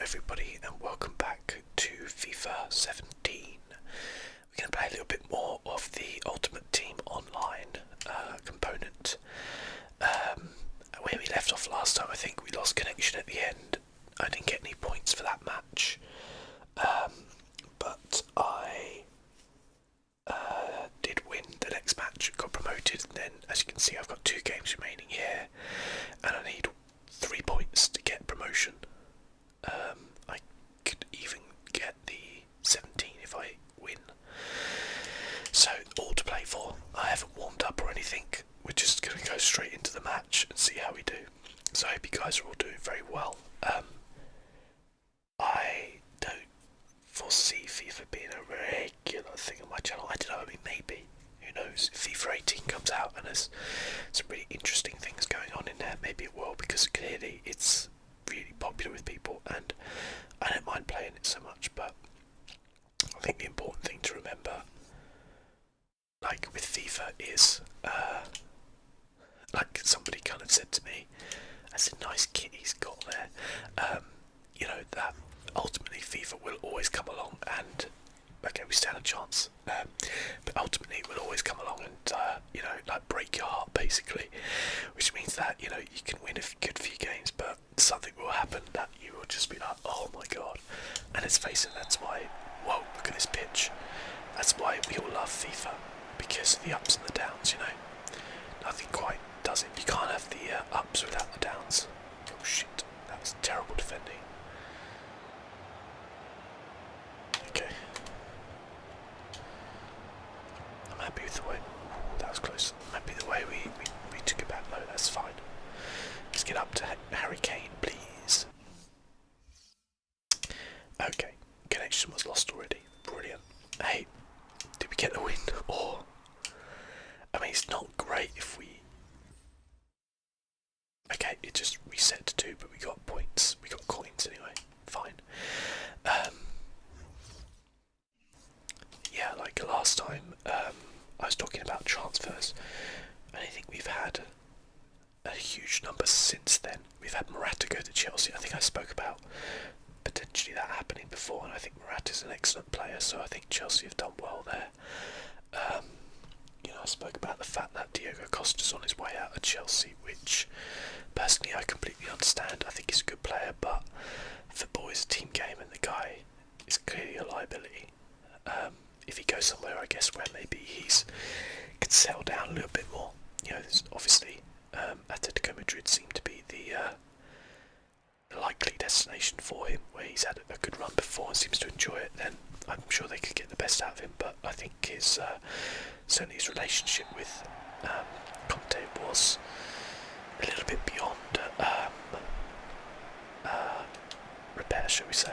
everybody, and welcome back to FIFA 17. We're going to play a little bit more of the Ultimate Team Online component. Where we left off last time, I think we lost connection at the end. I didn't get any points for that match, but I did win the next match, got promoted, and then as you can see I've got 2 games remaining here, and I need 3 points to get promotion. I could even get the 17 if I win. So, all to play for. I haven't warmed up or anything. We're just going to go straight into the match and see how we do. So I hope you guys are all doing very well. I don't foresee FIFA being a regular thing on my channel. I don't know, maybe. Who knows? If FIFA 18 comes out and there's some really interesting things going on in there, maybe it will, because clearly it's really popular with people and I don't mind playing it so much. But I think the important thing to remember, like with FIFA, is like somebody kind of said to me, that's a nice kit he's got there, that ultimately FIFA will always come along and okay, we stand a chance, but ultimately it will always come along and break your heart basically, which means that you can win a good few games, but something will happen that you will just be like, oh my god. And let's face it, that's why, whoa, look at this pitch, that's why we all love FIFA, because of the ups and the downs. Nothing quite does it. You can't have the ups without the downs. Oh shit, that was terrible defending. Okay, I'm happy with the way, that was close. I'm happy with the way we took it back though, that's fine. Let's get up to Harry Kane, please. Okay, connection was lost already. Brilliant. Hey, did we get the win? Or, it's not great if we... Okay, it just reset to 2, but we got points. We got coins anyway. Fine. Yeah, like last time, I was talking about transfers, and I think we've had a huge number since then. We've had Morata go to Chelsea. I think I spoke about potentially that happening before, and I think Morata's an excellent player, so I think Chelsea have done well there. I spoke about the fact that Diego Costa's on his way out of Chelsea, which personally I completely understand. I think he's a good player, but football is a team game and the guy is clearly a liability. If he goes somewhere, I guess, where maybe can settle down a little bit more. Obviously Atletico Madrid seem to be the likely destination for him, where he's had a good run before and seems to enjoy it. Then I'm sure they could get the best out of him, but I think certainly his relationship with Conte was a little bit beyond repair, shall we say.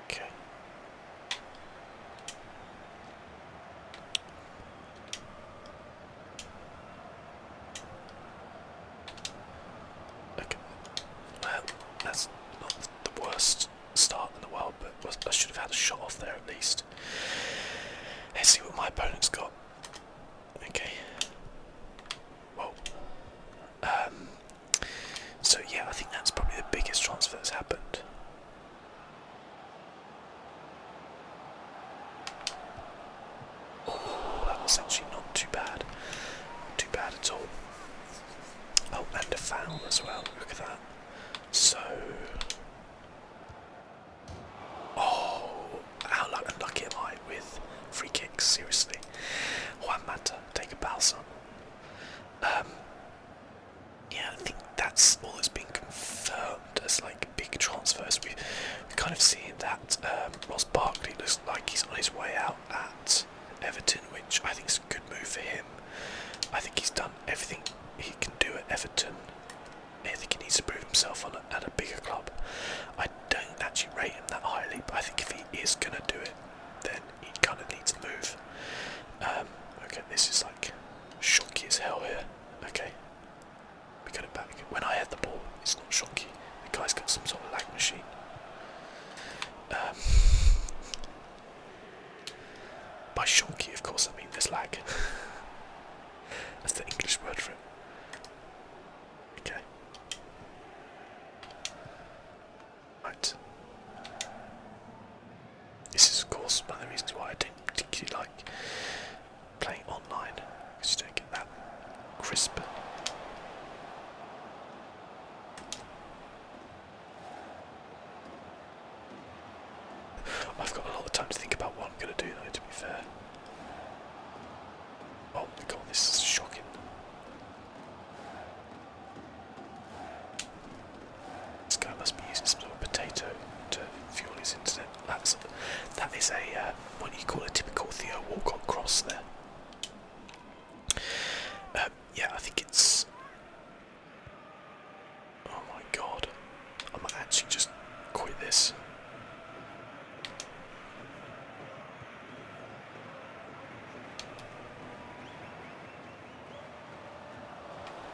Okay. Okay. Well, that's not the worst start in the world, but I should have had a shot off there at least. Let's see what my opponent's got. Okay. Whoa. So yeah, I think that's probably the biggest transfer that's happened. Oh, that was actually not too bad. Not too bad at all. Oh, and a foul as well. Look at that. So... Oh, how unlucky am I with free kicks, seriously. Juan Mata, take a bow, son. Yeah, I think that's all that's been confirmed as big transfers. We're kind of seeing that Ross Barkley looks like he's on his way out at Everton, which I think is a good move for him. I think he's done everything he can do at Everton. I think he needs to prove himself at a bigger club. I don't actually rate him that highly, but I think if he is going to do it, then he kind of needs to move. Okay, this is shocky as hell here. Okay, we got it back. When I had the ball, it's not shocky. The guy's got some sort of lag machine. By shocky, of course, I mean there's lag. That's the English word for it. Okay. going to do though, to be fair. Oh my god, this is shocking. This guy must be using some sort of potato to fuel his internet. That is a what you call a typical Theo Walcott cross there. Yeah, I think it's. Oh my god, I might actually just quit this.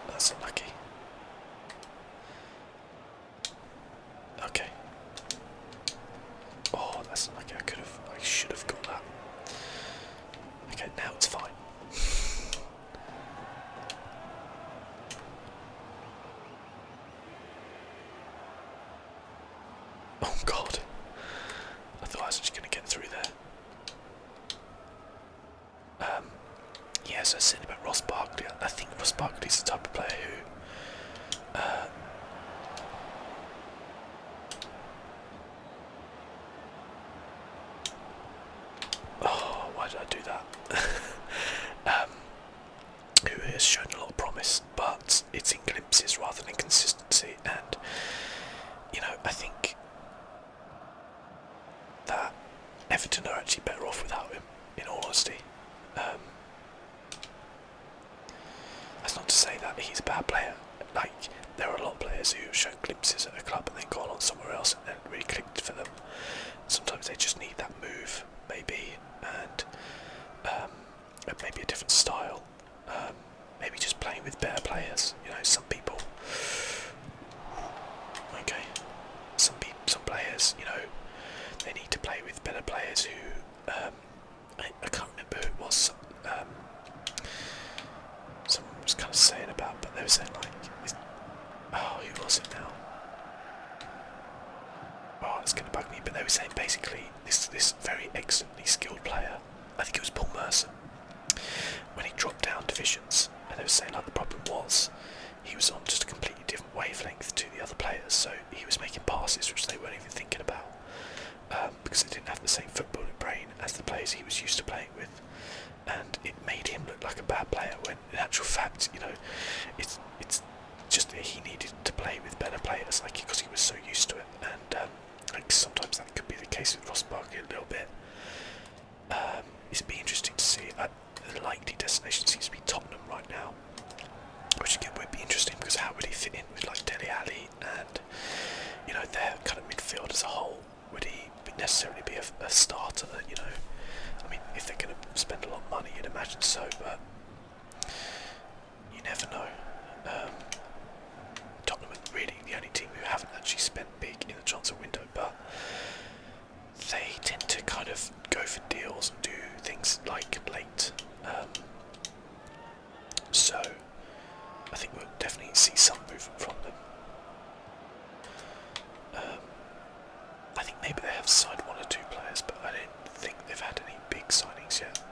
That's unlucky. Okay. Oh, that's unlucky. I should have got that. Okay, now it's fine. Oh god. I thought I was just going to get through there. Yeah, so I said about Ross Barkley. I think Ross Barkley's the type of player who oh, why did I do that? Who has shown a lot of promise, but it's in glimpses rather than consistency, and you know, I think that Everton are actually better off without him, in all honesty. That's not to say that he's a bad player. Like, there are a lot of players who have shown glimpses at a club and then gone on somewhere else and then really clicked for them. Sometimes they just need that move, maybe, and maybe a different style. Maybe just playing with better players. You know, some people. Okay, some players, you know, they need to play with better players who. I can't remember who it was. Someone was kind of saying about, but they were saying like, oh, who was it now? Oh, it's going to bug me. But they were saying basically this very excellently skilled player. I think it was Paul Merson. When he dropped down divisions, and they were saying like the problem was he was on just a completely different wavelength to the other players. So he was making passes which they weren't even thinking about because they didn't have the same footballing brain as the players he was used to playing with. And it made him look like a bad player when in actual fact, you know, it's just that he needed to play with better players, like, because he was so used to it. And like sometimes that could be the case with Ross Barkley a little bit. It'd be interesting to see. The likely destination seems to be Tottenham right now, which again would be interesting because how would he fit in with like Dele Alli and, you know, their kind of midfield as a whole? Would he necessarily be a starter? You know, I mean, if they're going to spend a lot of money, you'd imagine so, but you never know. Tottenham are really the only team who haven't actually spent big in the transfer window, but they tend to kind of go for deals and do things like late. So I think we'll definitely see some movement from them. I think maybe they have signed one or two players, but I don't think they've had any big signings yet.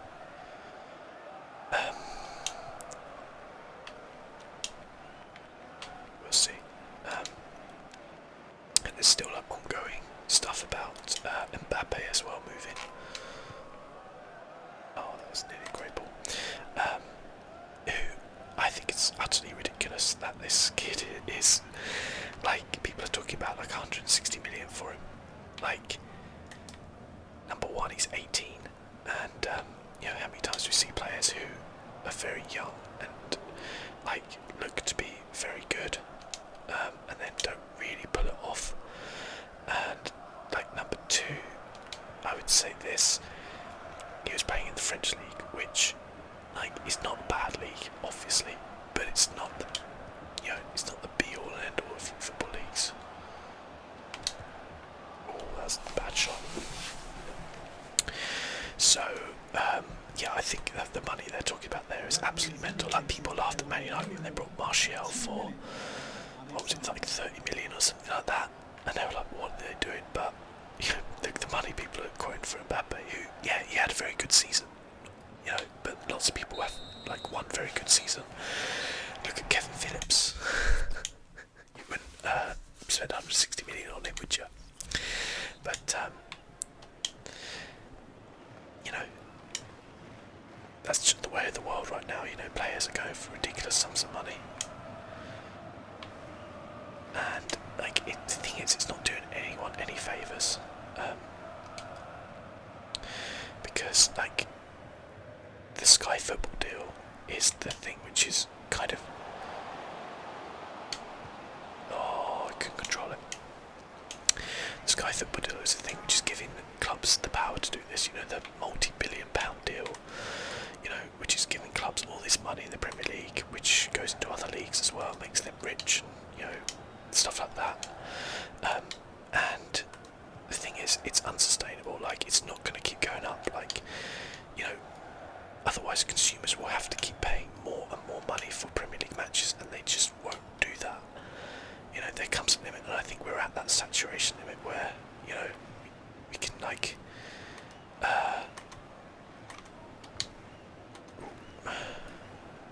We'll see. And there's still ongoing stuff about Mbappe as well moving. Oh, that was nearly a great ball. Who I think it's utterly ridiculous that this kid is, like, people are talking about like 160 million for him. Like, number one, he's 18, and you know how many times we see players who are very young and like look to be very good, and then don't really pull it off. And like number two, I would say this: he was playing in the French league, which like is not a bad league, obviously, but it's not the, you know, it's not the be all and end all of football leagues. Oh, that's a bad shot. So, yeah, I think that the money they're talking about there is absolutely mental. Like, people laughed at Man United when they brought Martial for, what was it, like 30 million or something like that, and they were like, what are they doing? But you know, the money people are quoting for Mbappe, who, yeah, he had a very good season, you know, but lots of people have like one very good season. Look at Kevin Phillips. You wouldn't spend 160 million on him, would you? But can control it. The Sky Football deal is the thing which is giving clubs the power to do this. You know, the multi-billion-pound deal. You know, which is giving clubs all this money in the Premier League, which goes into other leagues as well, makes them rich, and you know, stuff like that. And the thing is, it's unsustainable. Like, it's not going to keep going up. Like, you know, otherwise consumers will have to keep paying more and more money for Premier League matches, and they just won't do that. You know, there comes a limit, and I think we're at that saturation limit where, you know, we can like,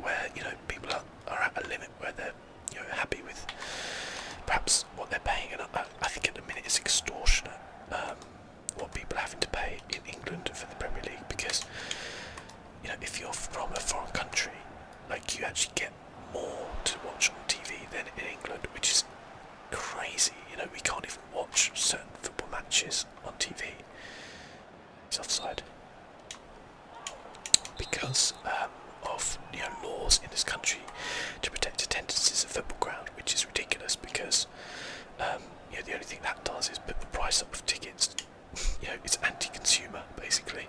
where, you know, people are at a limit where they're, you know, happy with perhaps what they're paying, and I think at the minute it's extortionate what people are having to pay in England for the Premier League, because, you know, if you're from a foreign country, like, you actually get more to watch on TV than in England, which is crazy. You know, we can't even watch certain football matches on TV. It's offside because of, you know, laws in this country to protect attendances at football ground, which is ridiculous because you know, the only thing that does is put the price up of tickets. You know, it's anti-consumer basically,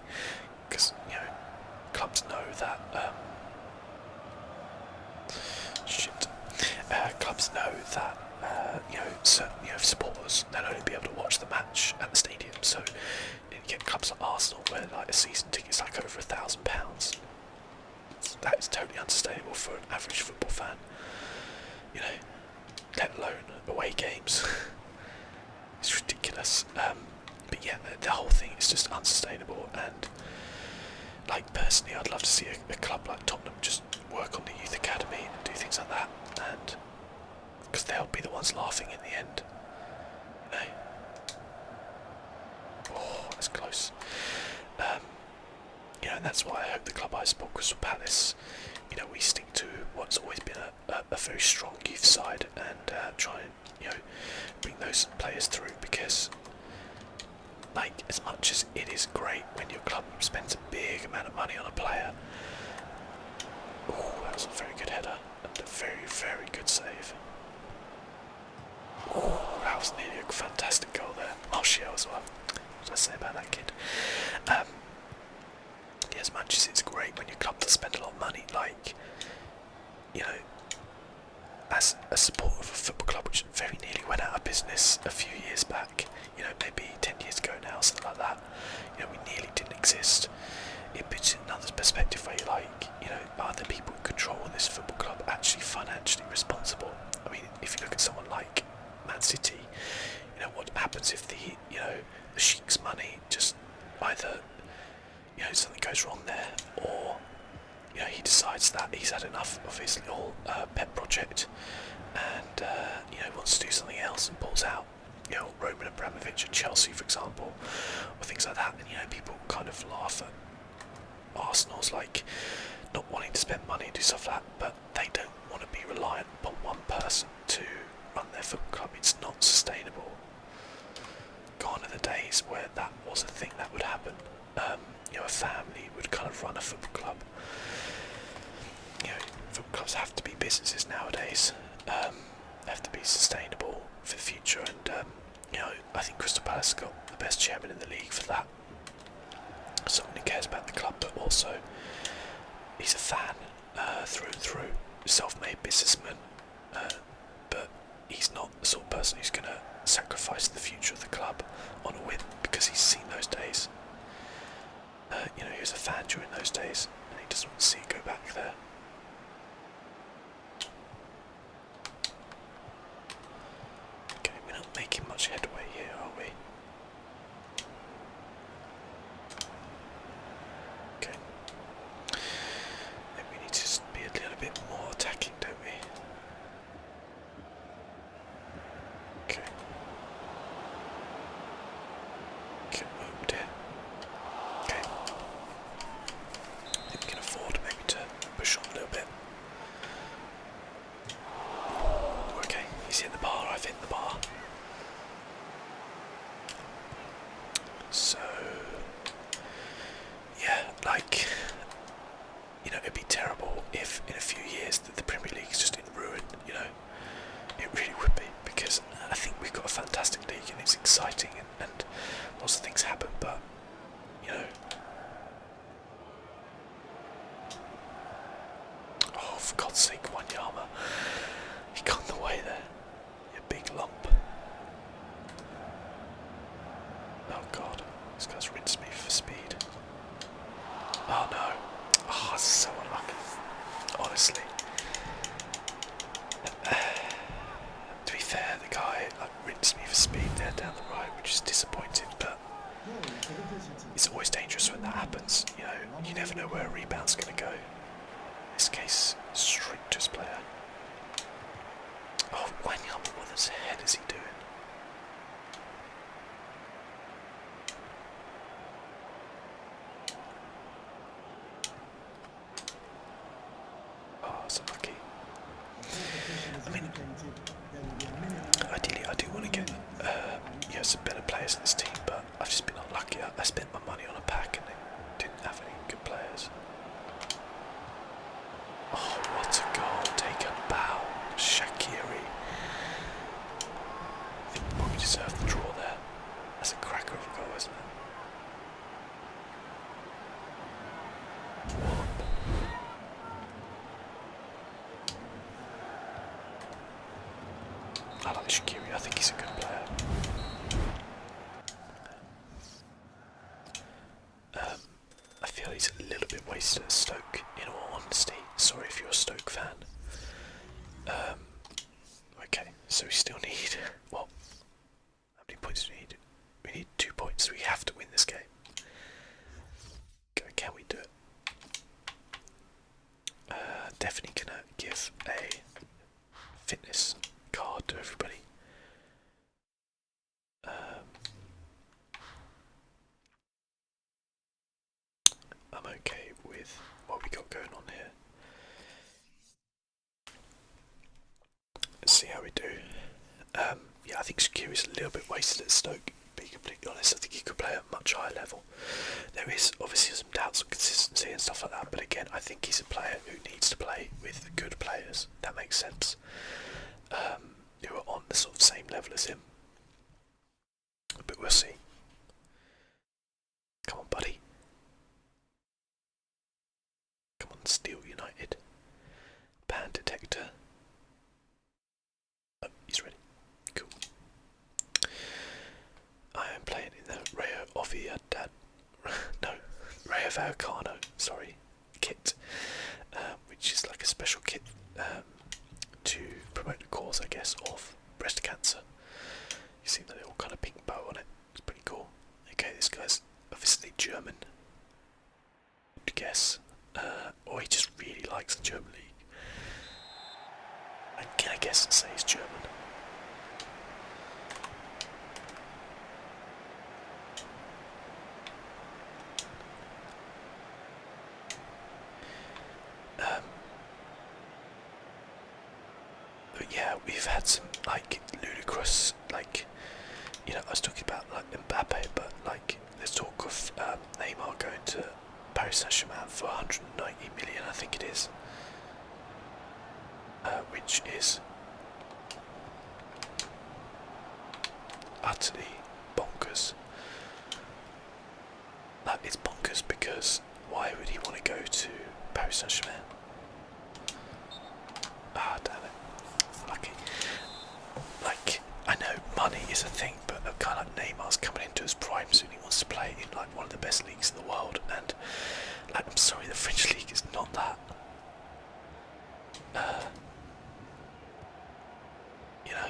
because, you know, clubs know that clubs know that you know, certain, you know, supporters, they'll only be able to watch the match at the stadium. So you get clubs like Arsenal where like a season ticket's like over £1,000. That is totally unsustainable for an average football fan. You know, let alone away games. It's ridiculous. But yeah, the whole thing is just unsustainable, and like, personally, I'd love to see a club like Tottenham just work on the youth academy and do things like that, and because they'll be the ones laughing in the end. You know? Oh, that's close. You know, and that's why I hope the club I support, Crystal Palace, you know, we stick to what's always been a very strong youth side, and try and, you know, bring those players through, because, like, as much as it is great when your club spends a big amount of money on a player. Oh, that was a very good header and a very, very good save. Oh, that was nearly a fantastic goal there. Martial as well. What did I say about that kid? Yeah, as much as it's great when your club does spend a lot of money, like, you know, as a supporter of a football club which very nearly went out of business a few years back, you know, maybe 10 years ago now, something like that, you know, we nearly didn't exist. It puts it in another perspective where you're like, you know, are the people who control this football club actually financially responsible? I mean, if you look at someone like Man City, you know, what happens if the, you know, the sheik's money just either, you know, something goes wrong there, or, you know, he decides that he's had enough of his little pet project, and you know, wants to do something else and pulls out. You know, Roman Abramovich at Chelsea, for example, or things like that. And, you know, people kind of laugh at Arsenal's like not wanting to spend money and do stuff like that, but they don't want to be reliant upon one person to run their football club. It's not sustainable. Gone are the days where that was a thing that would happen. You know, a family would kind of run a football club. You know, football clubs have to be businesses nowadays. They have to be sustainable for the future, and you know, I think Crystal Palace got the best chairman in the league for that. Someone who cares about the club, but also he's a fan through and through, self-made businessman, but he's not the sort of person who's going to sacrifice the future of the club on a win, because he's seen those days. You know, he was a fan during those days, and he doesn't want to see it go back there. Okay, we're not making much headway here, are we? Okay. Maybe we need to just be a little bit more attacking, don't we? Okay. Okay, oh dear. Okay. I think we can afford maybe to push on a little bit. Okay, he's hit the bar, I've hit the bar. So, yeah, like, you know, it'd be terrible if in a few years that the Premier League is just in ruin, you know. It really would be, because I know where a rebound's going to go. In this case, straight to his player. Oh, Wanyama, what the heck is he doing? Oh, that's unlucky. I mean, ideally I do want to get some better players in this team, but I've just been unlucky. I spent my money on a pack and they didn't have any good players. Oh, what a goal. Take a bow. Shaqiri. I think we probably deserved the draw there. That's a cracker of a goal, isn't it? I like Shaqiri. I think he's a good player. I feel he's a little bit wasted at Stoke, in all honesty. Sorry if you're a Stoke fan. Okay, so we still need, well, how many points do we need? We need 2 points. We have to win this game. Can we do it? Definitely gonna give a fitness card to everybody. I'm okay with what we got going on here. Let's see how we do. Yeah, I think Shaqiri's a little bit wasted at Stoke, to be completely honest. I think he could play at a much higher level. There is obviously some doubts on consistency and stuff like that, but again, I think he's a player who needs to play with good players. That makes sense. Who are on the sort of same level as him. But we'll see. Come on, buddy. Come on, Steel United. Ban detector. Oh, he's ready. Cool. I am playing in the Rayo Vallecano, Rayo Vallecano, sorry, kit, which is like a special kit to promote the cause, I guess, of breast cancer. You see the little kind of pink bow on it. It's pretty cool. Okay, this guy's obviously German, I guess, or he just really likes the German league. I guess and say he's German. But yeah, we've had some like ludicrous, like, you know, I was talking about like Mbappe, but like there's talk of Neymar going to Paris Saint-Germain for 190 million, I think it is, which is utterly bonkers. It's bonkers because why would he want to go to Paris Saint-Germain? Ah, damn it. Lucky. Like, I know money is a thing, but kind of like Neymar's coming into his prime soon. He wants to play in like one of the best leagues in the world, and like, I'm sorry, the French league is not that. You know.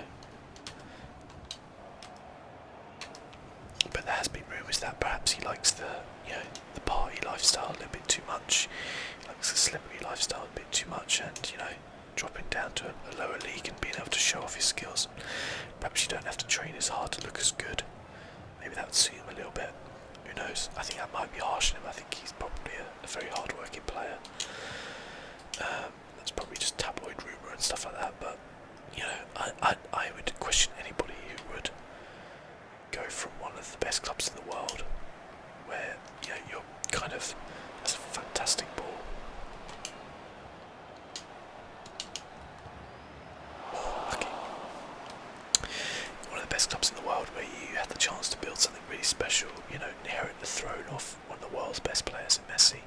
But there has been rumours that perhaps he likes the, you know, the party lifestyle a little bit too much. He likes the celebrity lifestyle a bit too much, and you know, dropping down to a lower league and being able to show off his skills. Perhaps you don't have to train as hard to look as good. Maybe that would suit him a little bit. Who knows? I think that might be harsh on him. I think he's probably a very hard-working player. That's probably just tabloid rumour and stuff like that. But you know, I would question anybody who would go from one of the best clubs in the world, where you know you're kind of, that's a fantastic ball. Lucky. One of the best clubs in the world where you had the chance to build something really special, you know, inherit the throne of one of the world's best players in Messi,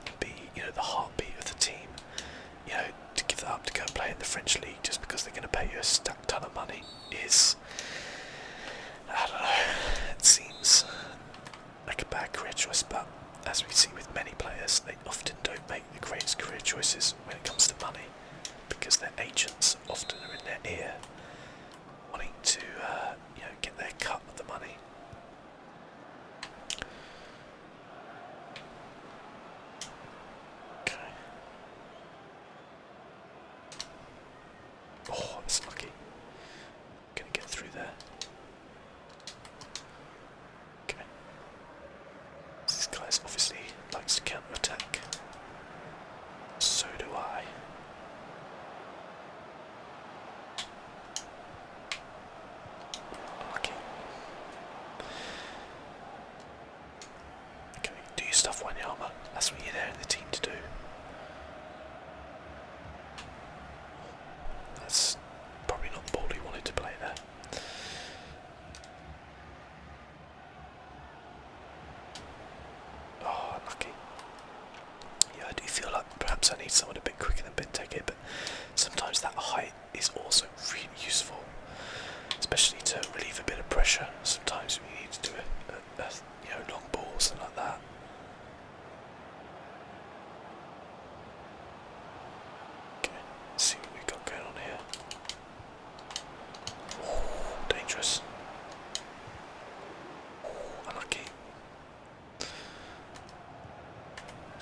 and be, you know, the heartbeat of the team. You know, to give that up to go and play in the French league just because they're going to pay you a stack ton of money is, I don't know, it seems like a bad career choice, but as we see with many players, they often don't make the greatest career choices when it comes to money, because their agents often are in their ear, wanting to, you know, get their cut of the money. that's what you're there in the team to do. That's probably not the ball he wanted to play there. Oh, unlucky. Yeah, I do feel like perhaps I need someone a bit quicker than Benteke, but sometimes that height is also really useful, especially to relieve a bit of pressure. Sometimes we need to do a long ball, something like that. Okay, let's see what we've got going on here. Oh, dangerous. Oh, unlucky.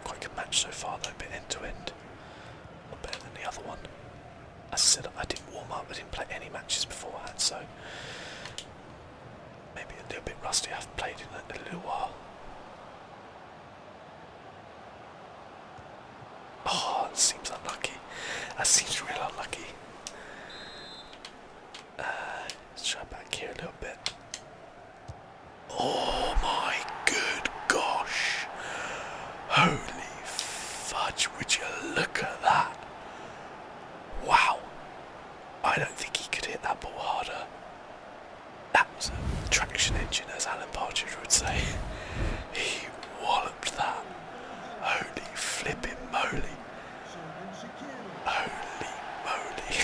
Quite a good match so far though, bit end to end. A lot better than the other one. As I said, I didn't warm up, I didn't play any matches beforehand, so maybe a little bit rusty. I haven't played in a little while. Oh, that seems unlucky. That seems real unlucky. Let's try back here a little bit. Oh my good gosh. Holy fudge, would you look at that? Wow. I don't think he could hit that ball harder. That was a traction engine, as Alan Partridge would say. He walloped that. Holy flipping moly. Holy moly.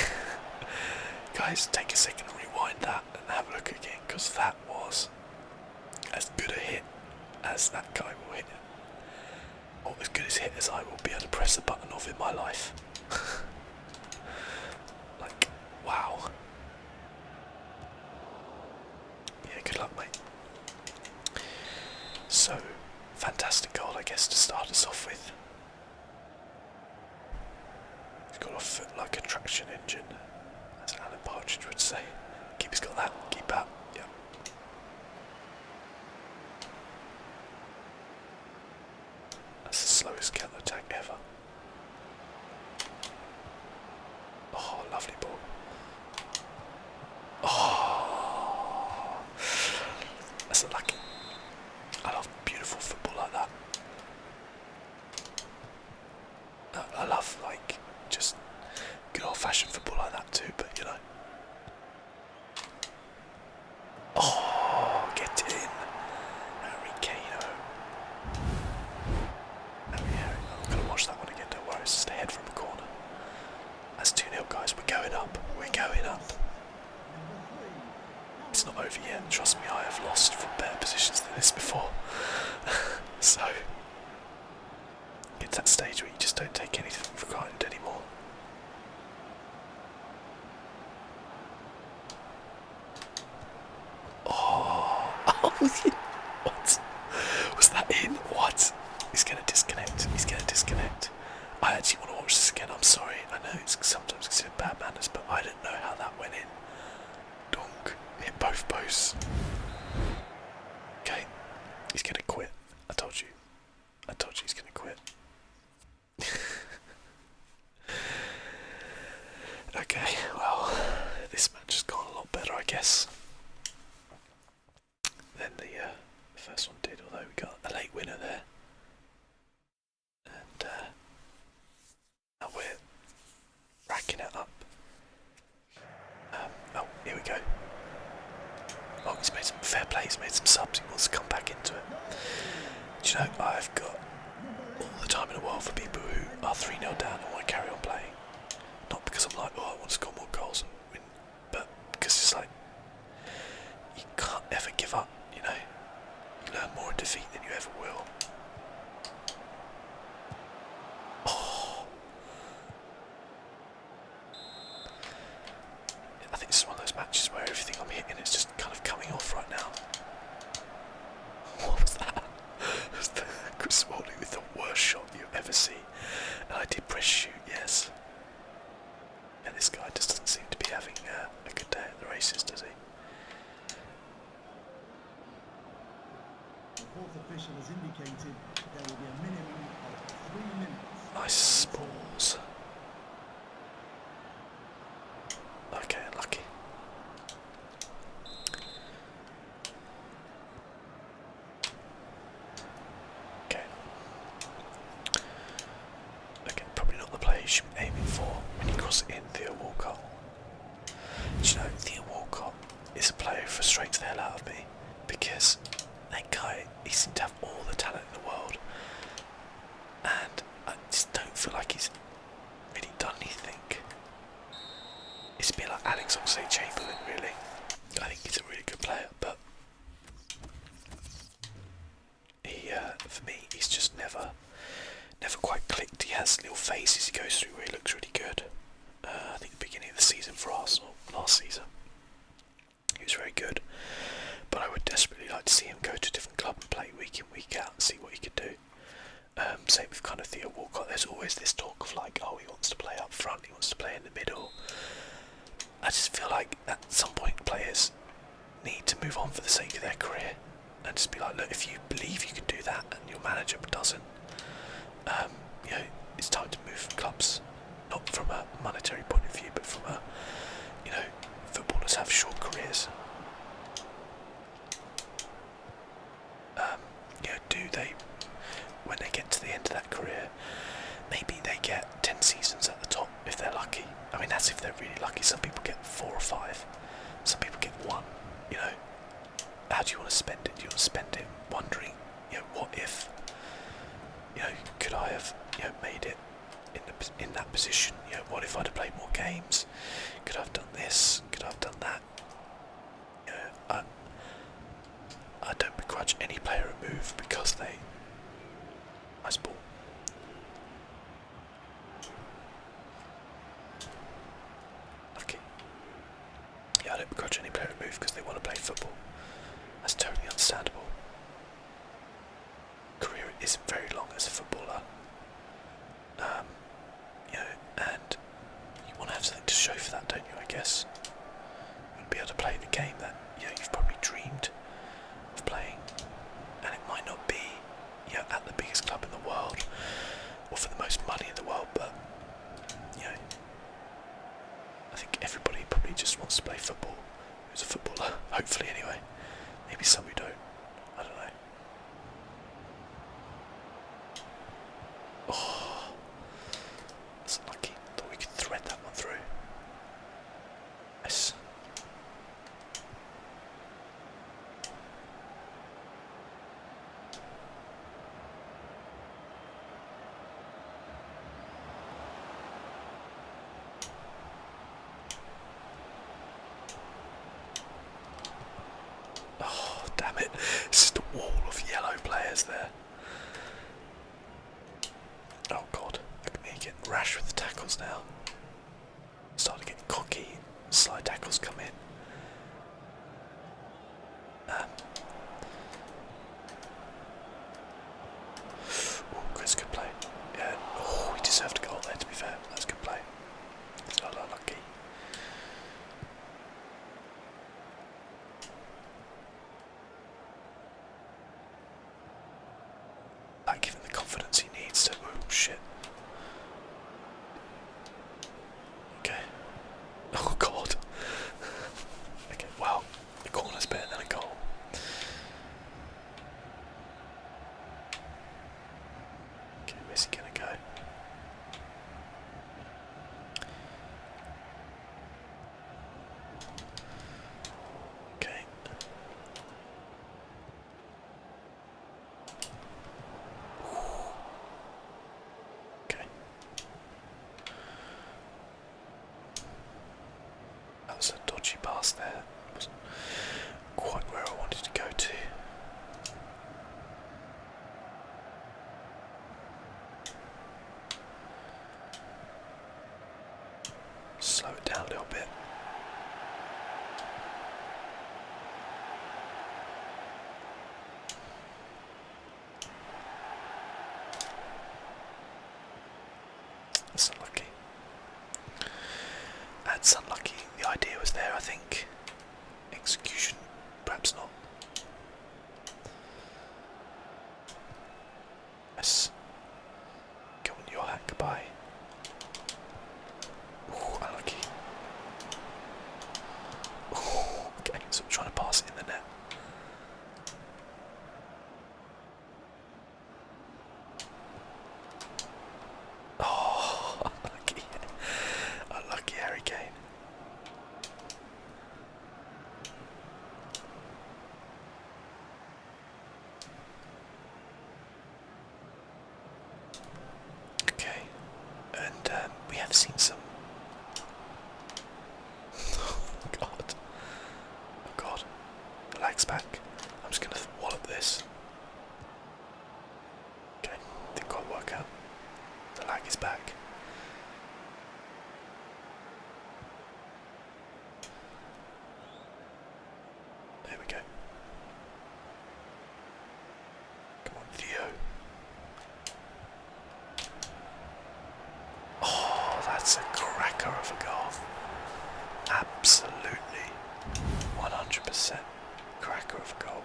Guys, take a second and rewind that and have a look again, because that was as good a hit as that guy will hit it. Or as good a hit as I will be able to press a button of in my life. Like, wow. Yeah, good luck, mate. So, fantastic goal, I guess, to start us off with. He's got off foot like a traction engine, as Alan Partridge would say. Keeper's got that, keep out, yeah. That's the slowest counter attack ever. Oh, lovely ball. Oh, that's unlucky. I love beautiful football like that. I love, like, just good old-fashioned football like that too, but you know. Oh, get in. Harry Kane. I'm going to watch that one again, don't worry, it's just a head from a corner. That's 2-0, guys, we're going up, we're going up. It's not over yet, trust me, I have lost from better positions than this before. So, get to that stage where you just don't take anything for granted anymore. Oh, what? Was that in? What? He's going to disconnect, he's going to disconnect. I actually want to watch this again, I'm sorry. I know it's sometimes considered bad manners, but I don't know how that went in. Donk, hit both posts. Okay, he's going to quit. I told you he's going to quit. Okay, well, this match has gone a lot better, I guess, than the first one did, although we got a late winner there. And now we're racking it up. Oh, here we go. Oh, he's made some fair play, he's made some subs, he wants to come back into it. Do you know, I've got all the time in the world for people who are 3-0 down and want to carry on playing. Not because I'm like, oh, I want to score more goals and win, but because it's like, you can't ever give up, you know. You learn more in defeat than you ever will. Oh. I think this is one of those matches where everything I'm hitting is just kind of coming off right now. What was that? Chris Smalling with the worst shot you ever see. And I did press shoot, yes. And this guy just doesn't seem to be having a good day at the races, does he? The fourth official has indicated there will be a minimum of 3 minutes. Nice balls. Okay, unlucky. Okay. frustrates the hell out of me because that guy, he seems to have all the talent in the world, and I just don't feel like he's really done anything. It's a bit like Alex Oxlade-Chamberlain, really. I think he's a really good player, but he, for me, he's just never quite clicked. He has little phases he goes through where he looks really good. I think the beginning of the season for Arsenal, last season, he was very good. But I would desperately like to see him go to a different club and play week in, week out and see what he could do. Same with kind of Theo Walcott. There's always this talk of like, oh, he wants to play up front, he wants to play in the middle. I just feel like at some point players need to move on for the sake of their career and just be like, look, if you believe you can do that and your manager doesn't, you know, it's time to move clubs. Not from a monetary point of view, but from a, you know, footballers have short careers. You know, do they, when they get to the end of that career, maybe they get 10 seasons at the top if they're lucky. I mean, that's if they're really lucky. Some people get 4 or 5. Some people get 1, you know. How do you want to spend it? Do you want to spend it wondering, you know, what if, you know, could I have, you know, made it in that position? You know, what if I'd have played more games? Could I have done this? Could I have done that? You know, I don't begrudge any player a move because they... Nice ball. Okay. Yeah, I don't begrudge any player a move because they want to play football. That's totally understandable. Career isn't very long as a footballer. You know, and you want to have something to show for that, don't you, I guess? You want to be able to play the game that, you know, you've probably dreamed of playing. And it might not be, you know, at the biggest club in the world or for the most money in the world, but, you know, I think everybody probably just wants to play football who's a footballer, hopefully anyway. Maybe some who don't, I don't know. Oh, that's unlucky. Thought we could thread that one through. Yes. Oh, damn it. It's just a wall of yellow players there. Oh god, look at me getting rash with the tackles now. Starting to get cocky, slide tackles come in. Oh, Chris, good play. Yeah, oh, he deserved a goal there, to be fair. That's good play. It's not unlucky. That gives him the confidence he needs to... Oh, shit. Okay. Oh, God. Okay, well, the corner's better than a goal. Okay, where's he gonna go? Okay. Okay. That was a dodgy pass there. Wasn't quite where I wanted to go to. Slow it down a little bit. That's unlucky. That's unlucky. The idea was there, I think. Execution, perhaps not. Yes. Go on, your hat, goodbye. Ooh, unlucky. Ooh, okay, so I'm trying to pass it in the net. Oh, unlucky. Unlucky Harry Kane. There we go. Come on, Theo. Oh, that's a cracker of a goal. Absolutely. 100% cracker of a goal.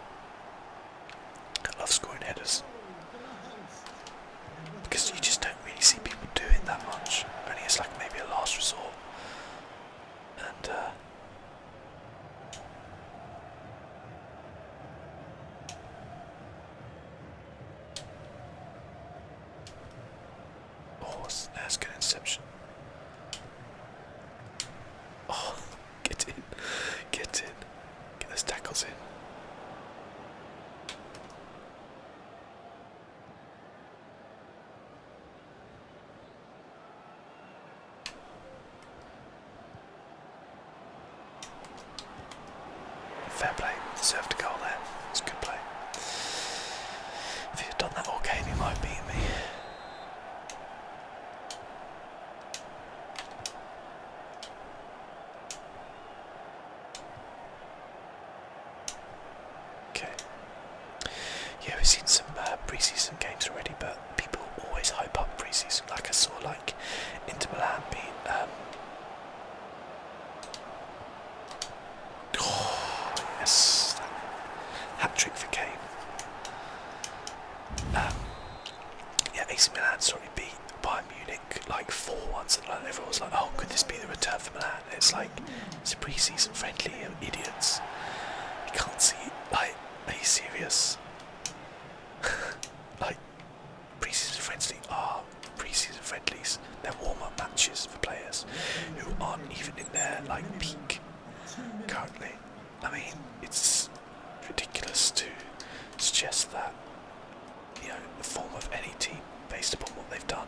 I love scoring headers. Because you just don't really see people doing that much. Only it's like maybe a last resort. And oh, that's good interception. Oh, get in, get in, get those tackles in. Fair play, deserved a goal there. It's good play. If he'd done that all game, he might beat me. Okay. Yeah, we've seen some pre-season games already, but people always hype up pre-season. Like I saw, like Inter Milan beat. Oh yes, hat trick for Kane. Yeah, AC Milan beat Bayern Munich like 4-1, and like everyone was like, "Oh, could this be the return for Milan?" And it's like it's a pre-season friendly, idiots. You can't see. Like, are you serious? Like, pre-season friendlies. They're warm-up matches for players who aren't even in their like peak currently. I mean, it's ridiculous to suggest that, you know, the form of any team based upon what they've done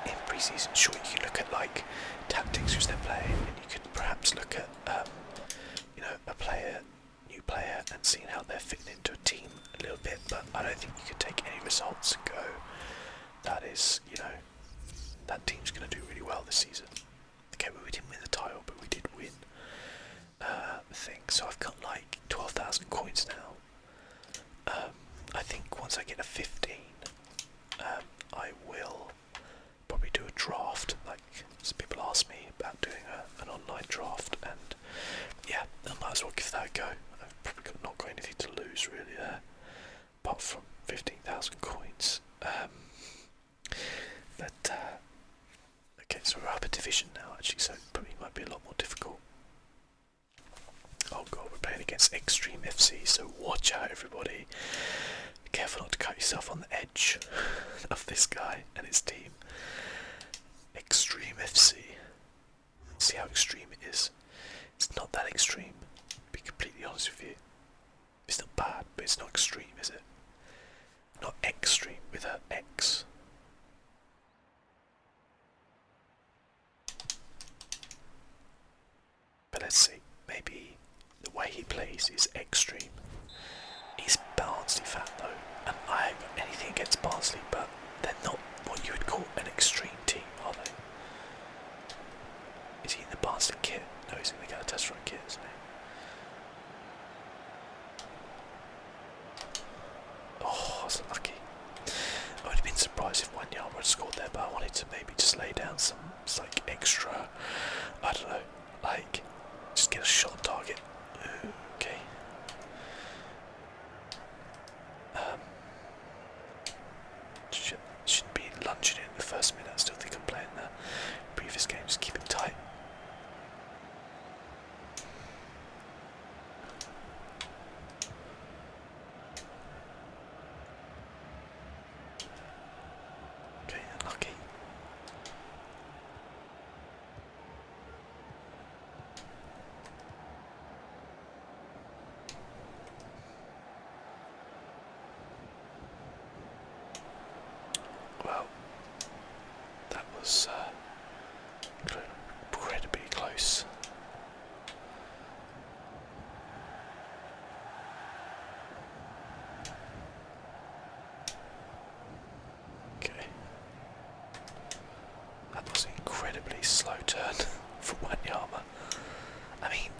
in pre-season. Sure, you can look at like tactics which they're playing, and you could perhaps look at you know, new player, and seeing how they're fitting into a team a little bit. But I don't think you could take any results and go, that is, you know, that team's going to do really well this season. Okay, well, we didn't win the title, but we did win the thing. So I've got like 12,000 coins now. I think once I get a 15, I will probably do a draft. Like, some people ask me about doing an online draft, and yeah, I might as well give that a go. I've probably not got anything to lose really there, apart from 15,000 coins. Okay, so we're up a division now actually, so it probably might be a lot more difficult. Oh god, we're playing against Extreme FC, so watch out everybody. Be careful not to cut yourself on the edge of this guy and his team. Extreme FC. See how extreme it is. It's not that extreme, to be completely honest with you. It's not bad, but it's not extreme, is it? Not extreme with an X. But let's see, maybe the way he plays is extreme. He's Barnsley fan though, and I haven't got anything against Barnsley, but they're not what you would call an extreme team, are they? Is he in the Barnsley kit? No, he's in the Galatasaray kit, isn't he? Oh, that's unlucky. I would have been surprised if Wanyama had scored there, but I wanted to maybe just lay down some like extra, I don't know, like just get a shot on target. Okay. Shouldn't be lunging in the first minute. I still think I'm playing the previous game, just keep it tight. Okay, unlucky. Well, that was incredibly close. Okay. That was an incredibly slow turn from Wanyama. I mean,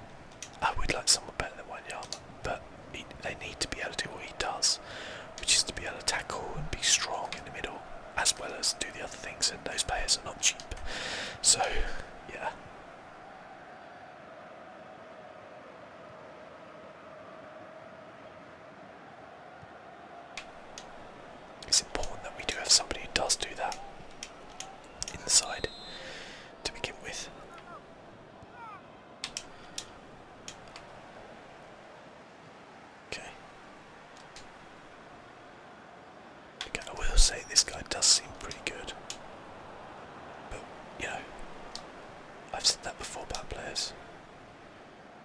said that before about players.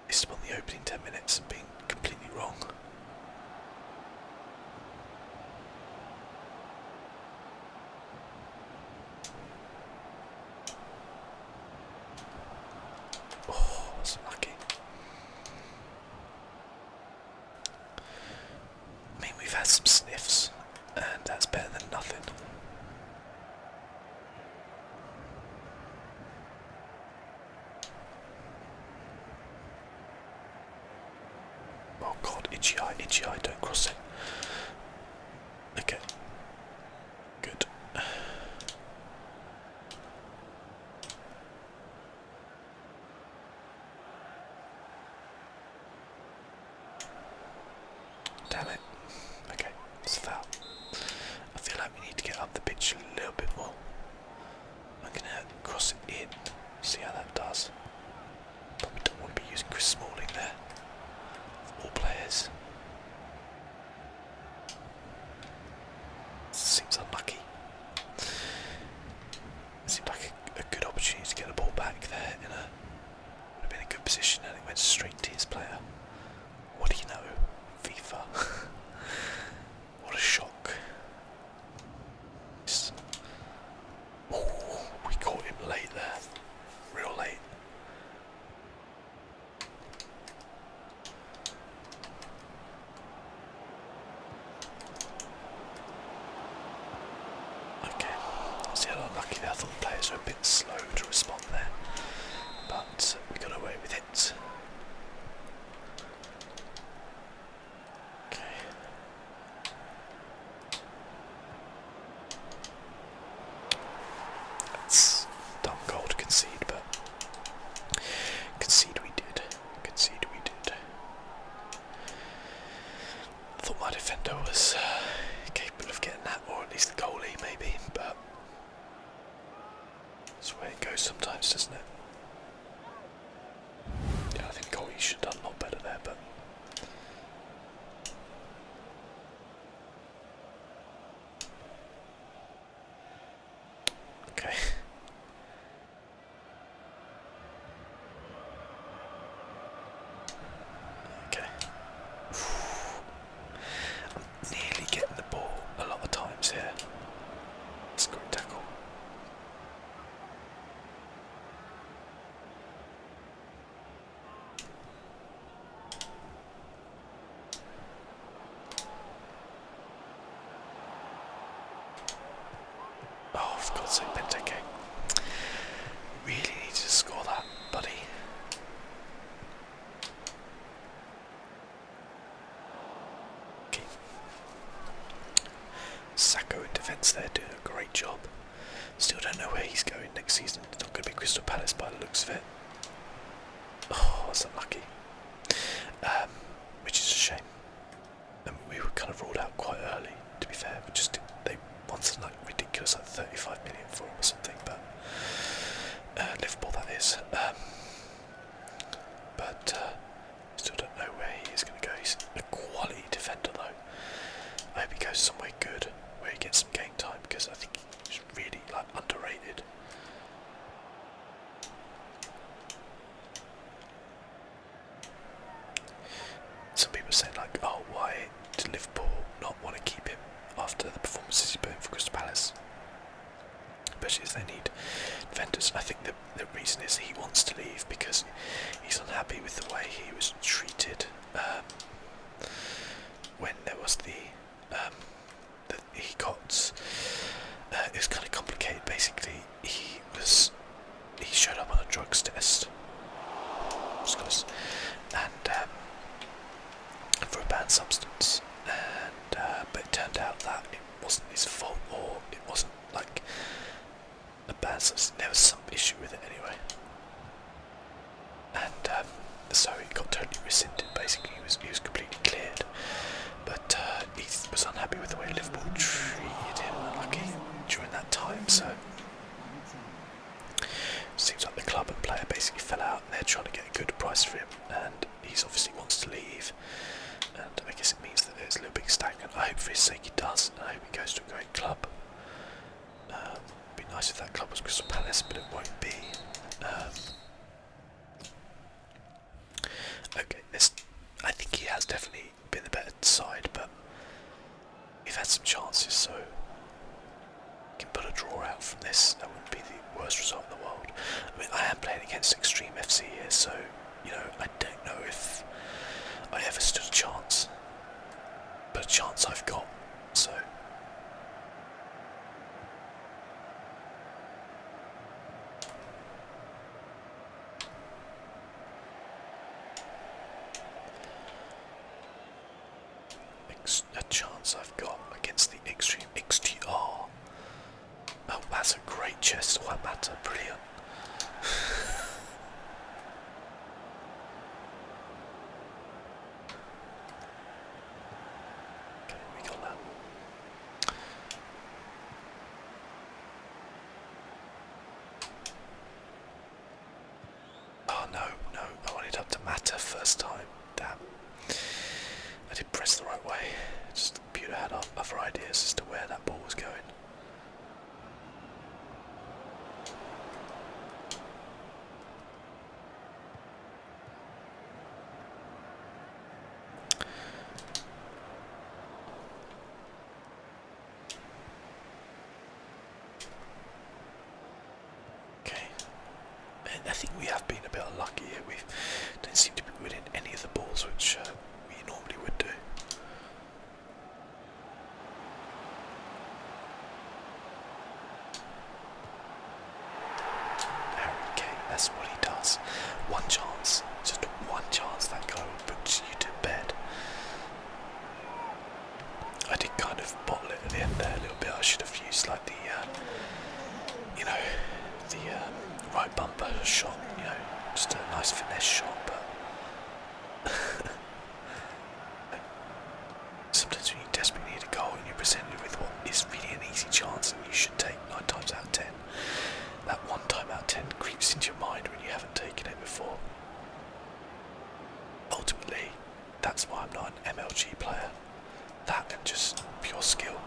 They spent the opening 10 minutes and being completely wrong. Oh, that's unlucky. I mean, we've had some sniffs, and that's better than nothing. Oh god, itchy eye, don't cross it. Okay. Good. Damn it. Okay, it's a foul. I feel like we need to get up the pitch a little bit more. I'm gonna cross it in, see how that does. Probably don't want to be using Chris Smalling there. Of all players. Seems unlucky. Seemed like a good opportunity to get the ball back there would have been a good position, and it went straight to his player. What do you know? FIFA. What a shock. Oh, we caught him late there. Real late. Okay, still unlucky there. I thought the players were a bit slow to respond there, but we got away with it. Okay. That's a dumb goal to concede, but concede we did. Concede we did. I thought my defender was capable of getting that, or at least the goalie maybe, but that's the way it goes sometimes, doesn't it? Yeah, I think the goalie should have done a lot better there, but okay. Okay. I'm nearly getting the ball a lot of times here. It's a great tackle. Oh, for God's sake, Benteke. Really need to score that, buddy. Okay. Sacco in defence there, doing a great job. Still don't know where he's going next season. It's not going to be Crystal Palace by the looks of it. Oh, that's unlucky. Which is a shame. We were kind of ruled out quite early, to be fair. They wanted like ridiculous, like 35 million for him or something, but Liverpool that is. But still don't know where he is going to go. He's a quality defender though. I hope he goes somewhere good where he gets some game time, because I think he's really like underrated. Some people say like, oh, why did Liverpool not want to keep him after the performances he put in for Crystal Palace? Especially as they need defenders. I think the reason is he wants to leave because he's unhappy with the way he was treated when there was he got. It was kind of complicated. Basically, he showed up on a drugs test, and for a banned substance, and but it turned out that it wasn't his fault, or it wasn't like a banned substance. There was some issue with it anyway, and so it got totally rescinded. Basically, he was completely cleared, but he was unhappy with the way Liverpool treated him during that time. So it seems like the club and player basically fell out, and they're trying to get a good price for him, and he obviously wants to leave. And I guess it means that there's a little bit stagnant. I hope for his sake he does, and I hope he goes to a great club. It'd be nice if that club was Crystal Palace, but it won't be. FC here, so you know I don't know if I ever stood a chance, but a chance I've got. So. A chance I've got against the extreme XTR. Oh, that's a great chest. Oh, that matter. Brilliant. Okay, we got that. Oh no, I wanted up to matter first time. Damn. I didn't press the right way. Just the computer had other ideas as to where that ball was going. Okay. And I think we have been a bit unlucky here. We don't seem to be winning any of the balls which we normally would do. That's what he does. One chance, just one chance, that guy will put you to bed. I did kind of bottle it at the end there a little bit. I should have used like the, you know, the right bumper shot, you know, just a nice finesse shot, but sometimes when you desperately need a goal and you're presented with what is really an easy chance and you should take 9 times out of 10. That 1 time out of 10 creeps into your mind when you haven't taken it before. Ultimately, that's why I'm not an MLG player. That and just pure skill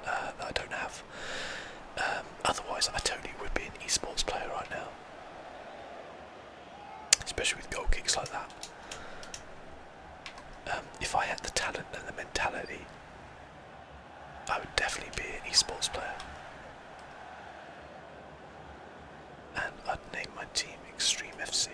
that I don't have. Otherwise, I totally would be an esports player right now. Especially with goal kicks like that. If I had the talent and the mentality, I would definitely be an esports player. And I'd name my team Extreme FC.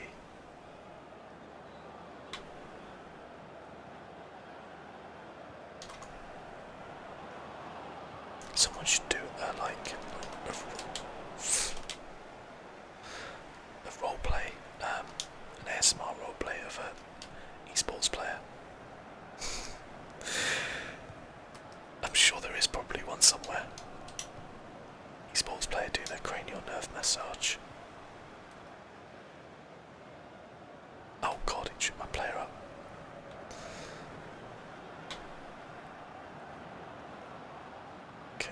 Someone should do like a role play, an ASMR role play of an esports player. I'm sure there is probably one somewhere. Esports player doing a cranial nerve massage. Oh god, it shook my player up. Okay.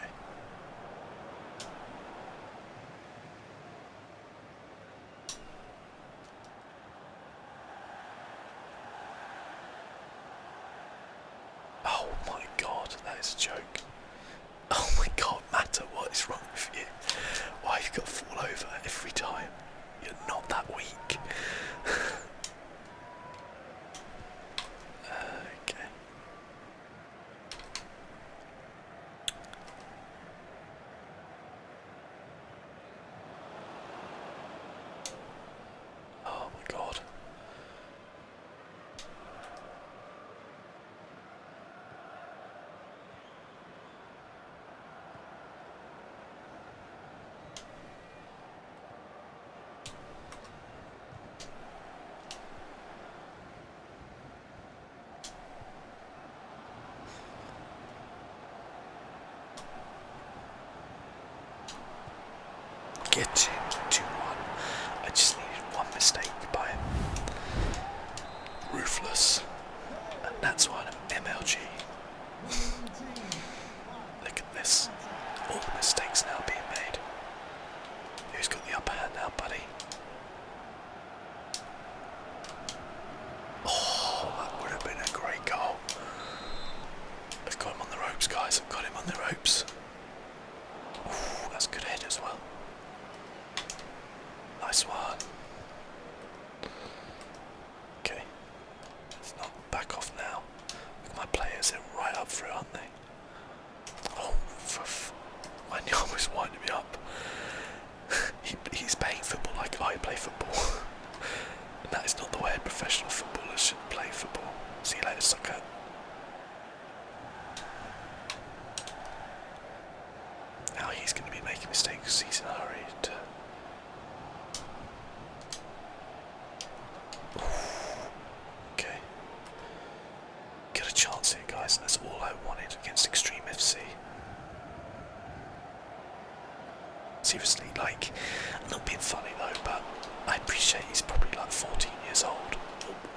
Oh my god, that is a joke. Oh my god, Matter, what is wrong with you? Why have you got to fall over every time? You're not that weak. Okay. Oh my god. Get it 2-1. I just needed one mistake by him. Ruthless. And that's why I'm MLG. Look at this. All the mistakes now being made. Who's got the upper hand now, buddy? Oh, that would have been a great goal. I've got him on the ropes, guys. I've got him on the ropes. Ooh, that's a good head as well. Nice one. Okay. Let's not back off now. professional footballers should play football. See you later, sucker. Now he's going to be making mistakes. He's in a hurry to. Okay. Get a chance here, guys. That's all I wanted against Extreme FC. Seriously, like, I'm not being funny though, but I appreciate he's probably like 14 years old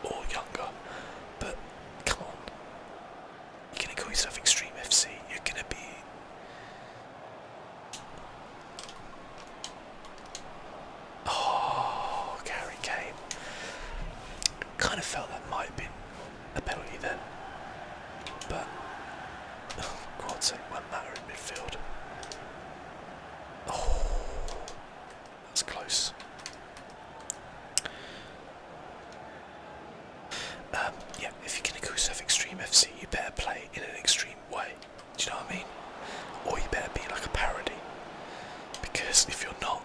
or younger. But come on, you're gonna call yourself Extreme FC. You're gonna be. Oh, Gary Kane. Kind of felt that might have been a penalty then, but oh, God's sake, won't matter in midfield. Oh, that's close. Yeah, if you're going to call yourself Extreme FC, you better play in an extreme way. Do you know what I mean? Or you better be like a parody. Because if you're not,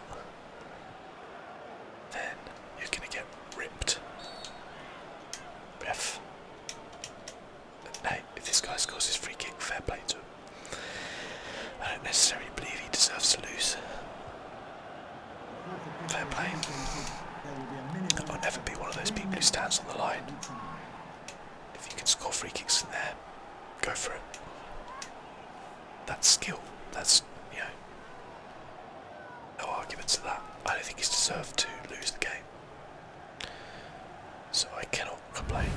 then you're going to get ripped. Ref. Hey, if this guy scores his free kick, fair play to him. I don't necessarily believe he deserves to lose. Fair play. I'll never be one of those people who stands on the line. If you can score free kicks in there, go for it. That's skill. That's, you know, no argument to that. I don't think he's deserved to lose the game. So I cannot complain.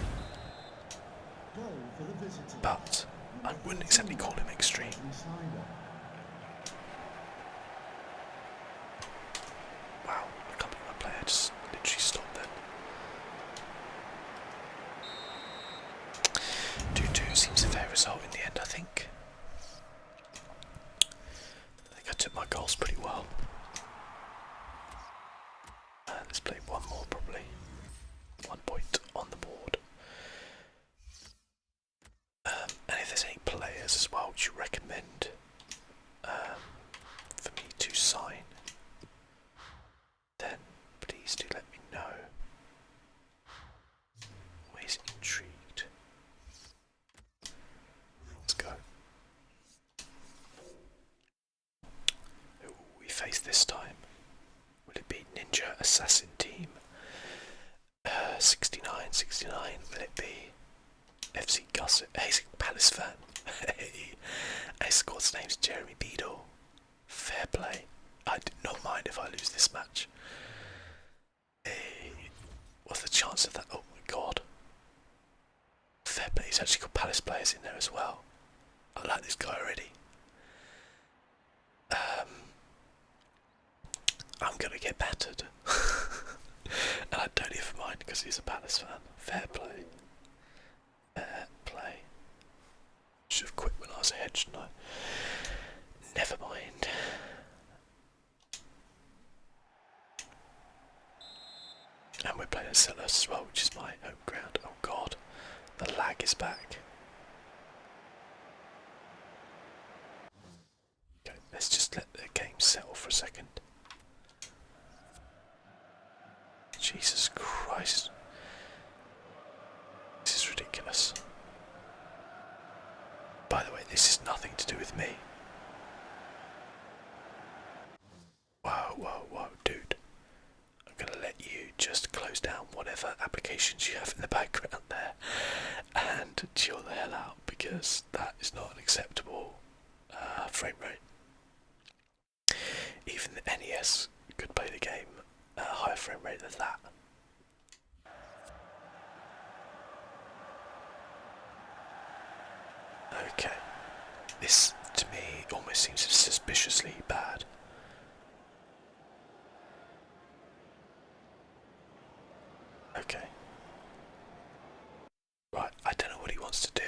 But I wouldn't exactly call him extreme. Wow, I can't believe my player just literally stopped then. 2-2 seems a fair result in the end, I think. I think I took my goals pretty well. Let's play one more probably. 1 point on the board. And if there's any players as well which you recommend for me to sign, then please do let me know. Always intrigued. Let's go. Who will we face this time? Will it be Ninja Assassin Team? 69. Will it be FC Gusset? Hey, he's a Palace fan. Hey, his squad's name's Jeremy Beadle. Fair play. I do not mind if I lose this match. Hey, what's the chance of that? Oh my god. Fair play. He's actually got Palace players in there as well. I like this guy already. I'm gonna get battered. And I don't even mind because he's a Palace fan. Fair play. Fair play. Should have quit when I was ahead, shouldn't I? Never mind. And we're playing at Sellers as well, which is my home ground. Oh god, the lag is back. Okay, let's just let the game settle for a second. Jesus Christ. This is ridiculous. By the way, this is nothing to do with me. Whoa, dude. I'm gonna let you just close down whatever applications you have in the background there and chill the hell out, because that is not an acceptable frame rate. Even the NES could play the game at a higher frame rate than that. Okay, this to me almost seems suspiciously bad. Okay. Right, I don't know what he wants to do.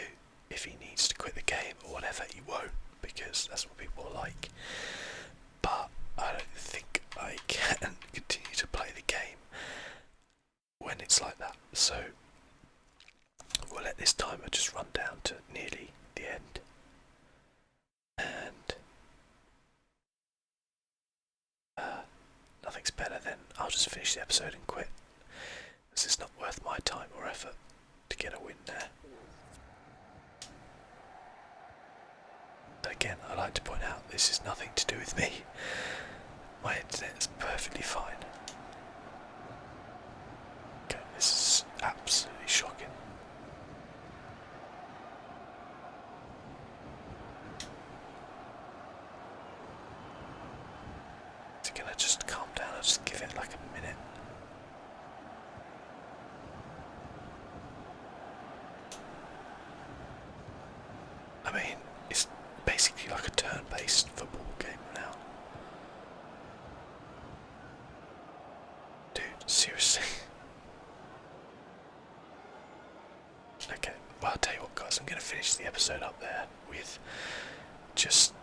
If he needs to quit the game or whatever, he won't, because that's what people are like. But I don't think I can continue to play the game when it's like that. So we'll let this timer just run down to nearly the end. And nothing's better than I'll just finish the episode and quit. This is not worth my time like to point out this is nothing to do with me. My internet is perfectly fine. Okay, this is absolutely shocking. So can I just calm down and just give it like a minute? I mean, it's basically like a turn-based football game now. Dude, seriously. Okay, well I'll tell you what guys, I'm going to finish the episode up there with just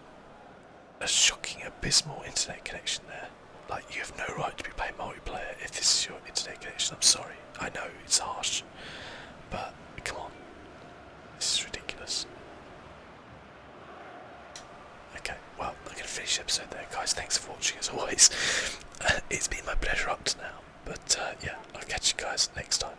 a shocking, abysmal internet connection there. Like, you have no right to be playing multiplayer if this is your internet connection. I'm sorry, I know it's harsh, but come on, this is ridiculous. Okay, well, I'm going to finish the episode there, guys. Thanks for watching, as always. It's been my pleasure up to now, but yeah, I'll catch you guys next time.